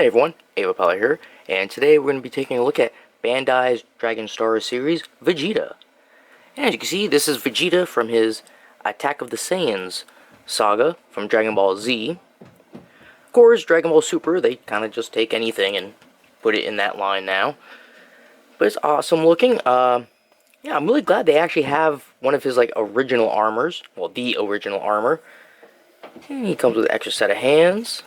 Hey everyone, Ava here, and today we're going to be taking a look at Bandai's Dragon Star series, Vegeta. And as you can see, this is Vegeta from his Attack of the Saiyans saga from Dragon Ball Z. Of course, Dragon Ball Super, they kind of just take anything and put it in that line now. But it's awesome looking. Yeah, I'm really glad they actually have one of his original armors. Well, the original armor. And he comes with an extra set of hands.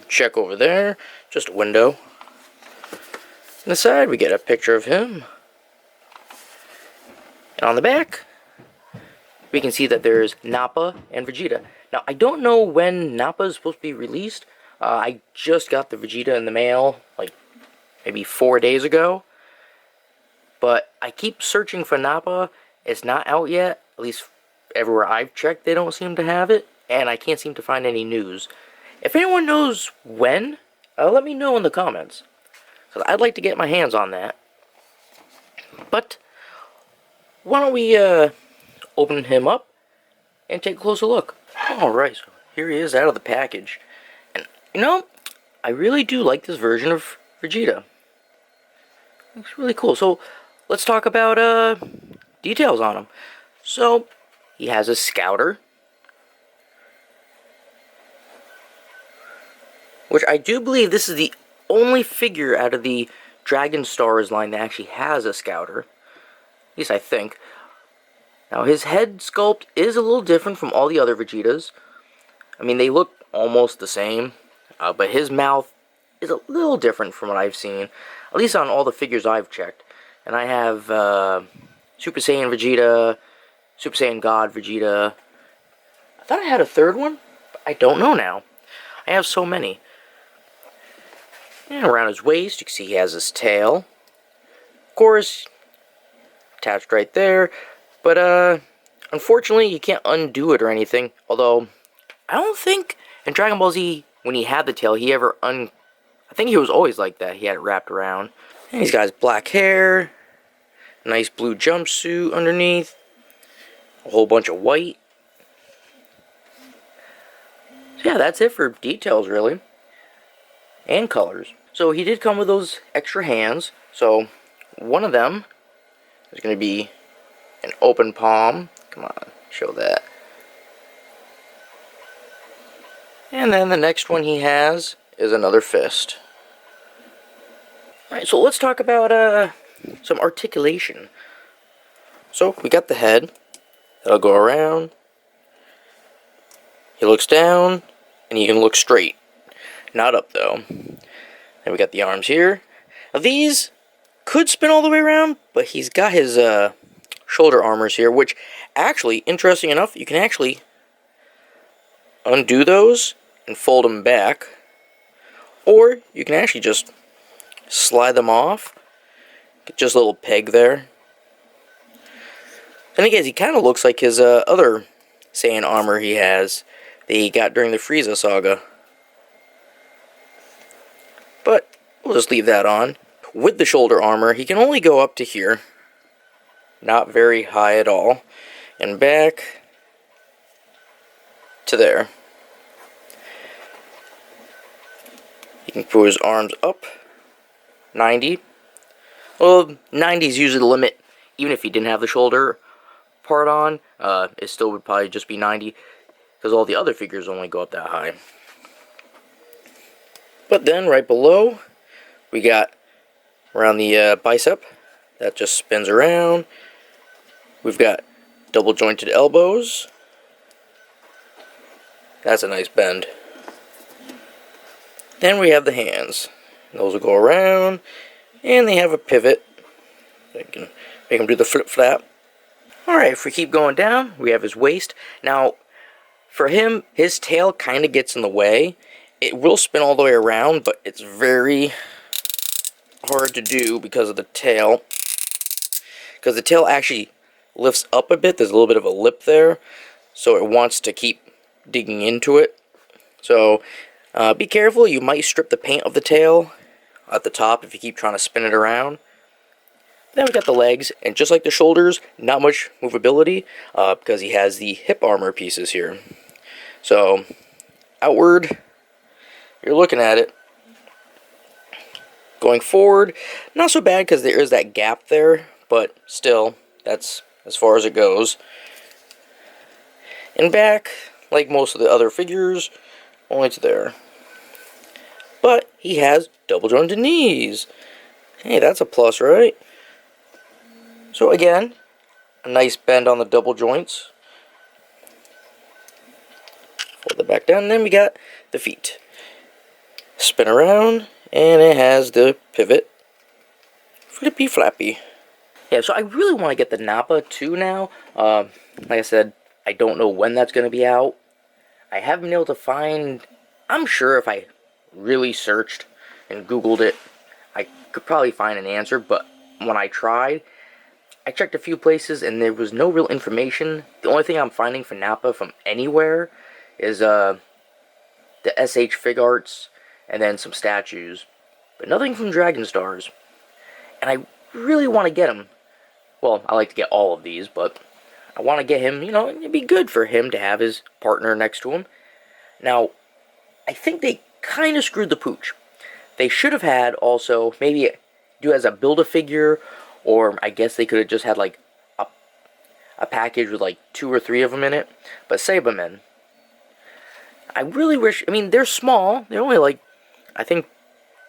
Check over there, just a window. On the side, we get a picture of him. And on the back, we can see that there's Nappa and Vegeta. Now, I don't know when Nappa is supposed to be released. I just got the Vegeta in the mail, maybe 4 days ago. But I keep searching for Nappa. It's not out yet. At least everywhere I've checked, they don't seem to have it. And I can't seem to find any news. If anyone knows when, let me know in the comments. Because I'd like to get my hands on that. But, why don't we open him up and take a closer look. Alright, so here he is out of the package. And, you know, I really do like this version of Vegeta. Looks really cool. So, let's talk about details on him. So, he has a scouter, which I do believe this is the only figure out of the Dragon Stars line that actually has a scouter. At least I think. Now, his head sculpt is a little different from all the other Vegetas. I mean, they look almost the same. But his mouth is a little different from what I've seen. At least on all the figures I've checked. And I have Super Saiyan Vegeta, Super Saiyan God Vegeta. I thought I had a third one, but I don't know now. I have so many. And around his waist, you can see he has his tail. Of course, attached right there. But, unfortunately, you can't undo it or anything. Although, I don't think in Dragon Ball Z, when he had the tail, he ever I think he was always like that. He had it wrapped around. And he's got his black hair. Nice blue jumpsuit underneath. A whole bunch of white. So yeah, that's it for details, really. And colors. So he did come with those extra hands. So one of them is going to be an open palm. Come on, show that. And then the next one he has is another fist. Alright, so let's talk about some articulation. So we got the head. That'll go around. He looks down, and he can look straight. Not up, though. And we got the arms here. Now, these could spin all the way around, but he's got his shoulder armors here, which, actually, interesting enough, you can actually undo those and fold them back. Or, you can actually just slide them off. Get just a little peg there. Then again, he kind of looks like his other Saiyan armor he has that he got during the Frieza saga. But we'll just leave that on. With the shoulder armor, he can only go up to here. Not very high at all. And back to there. He can put his arms up. 90. Well, 90 is usually the limit. Even if he didn't have the shoulder part on, it still would probably just be 90. Because all the other figures only go up that high. But then, right below, we got around the bicep. That just spins around. We've got double jointed elbows. That's a nice bend. Then we have the hands. Those will go around. And they have a pivot. They can make them do the flip-flap. Alright, if we keep going down, we have his waist. Now, for him, his tail kind of gets in the way. It will spin all the way around, but it's very hard to do because of the tail. Because the tail actually lifts up a bit. There's a little bit of a lip there. So it wants to keep digging into it. So be careful. You might strip the paint of the tail at the top if you keep trying to spin it around. Then we got the legs. And just like the shoulders, not much movability. Because he has the hip armor pieces here. So outward, you're looking at it. Going forward, not so bad because there is that gap there, but still, that's as far as it goes. And back, like most of the other figures, only to there. But he has double jointed knees. Hey, that's a plus, right? So again, a nice bend on the double joints. Fold it back down, and then we got the feet. Spin around, and it has the pivot. Flippy flappy. Yeah, so I really want to get the Nappa too now. Like I said, I don't know when that's going to be out. I haven't been able to find... I'm sure if I really searched and Googled it, I could probably find an answer, but when I tried, I checked a few places and there was no real information. The only thing I'm finding for Nappa from anywhere is the SH Fig Arts and then some statues, but nothing from Dragon Stars. And I really want to get him. Well, I like to get all of these, but I want to get him, you know, it'd be good for him to have his partner next to him. Now, I think they kind of screwed the pooch. They should have had also, maybe do as a Build-A-Figure, or I guess they could have just had like a package with like 2 or 3 of them in it. But Saibamen, I really wish, I mean, they're small. They're only like, I think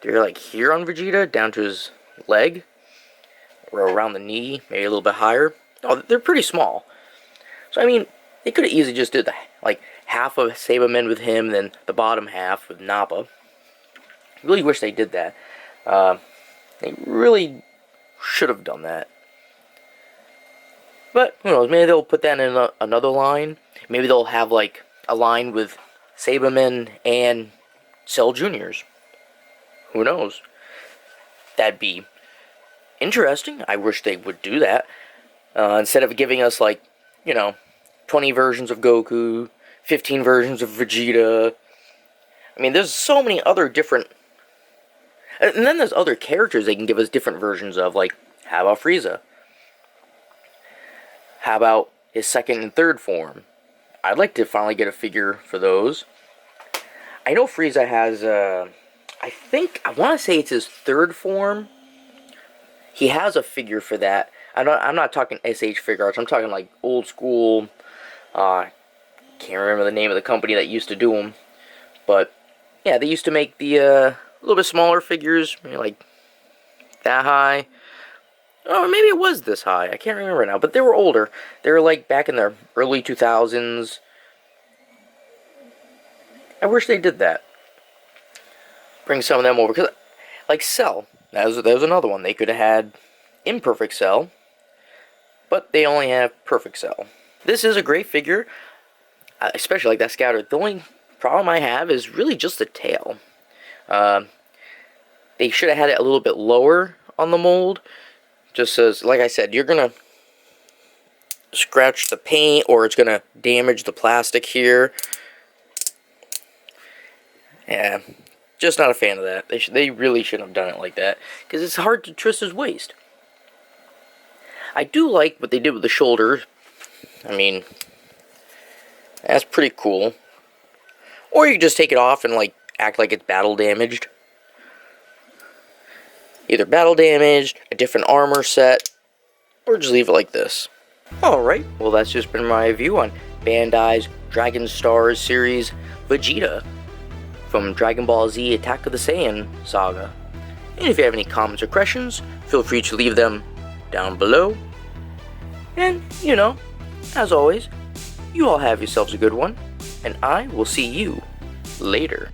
they're like here on Vegeta, down to his leg, or around the knee, maybe a little bit higher. Oh, they're pretty small. So, I mean, they could have easily just did like half of Saibamen with him, then the bottom half with Nappa. Really wish they did that. They really should have done that. But, who knows, maybe they'll put that in another line. Maybe they'll have, like, a line with Saibamen and Cell Juniors. Who knows? That'd be interesting. I wish they would do that. Instead of giving us, like, you know, 20 versions of Goku, 15 versions of Vegeta. I mean, there's so many other different... And then there's other characters they can give us different versions of, like, how about Frieza? How about his second and third form? I'd like to finally get a figure for those. I know Frieza has, I want to say it's his third form. He has a figure for that. I'm not talking SH Fig Arts, I'm talking like old school, can't remember the name of the company that used to do them. But, yeah, they used to make the, a little bit smaller figures, maybe like that high. Oh, maybe it was this high. I can't remember now. But they were older. They were like back in the early 2000s. I wish they did that. Bring some of them over. Cause, like Cell. That was another one. They could have had Imperfect Cell. But they only have Perfect Cell. This is a great figure. Especially like that Scouter. The only problem I have is really just the tail. They should have had it a little bit lower on the mold. Just as, like I said, you're going to scratch the paint or it's going to damage the plastic here. Yeah, just not a fan of that. They really shouldn't have done it like that, because it's hard to twist his waist. I do like what they did with the shoulder. I mean, that's pretty cool. Or you can just take it off and like act like it's battle damaged. Either battle damaged, a different armor set, or just leave it like this. Alright, well that's just been my review on Bandai's Dragon Stars series Vegeta from Dragon Ball Z Attack of the Saiyan Saga. And if you have any comments or questions, feel free to leave them down below. And, you know, as always, you all have yourselves a good one, and I will see you later.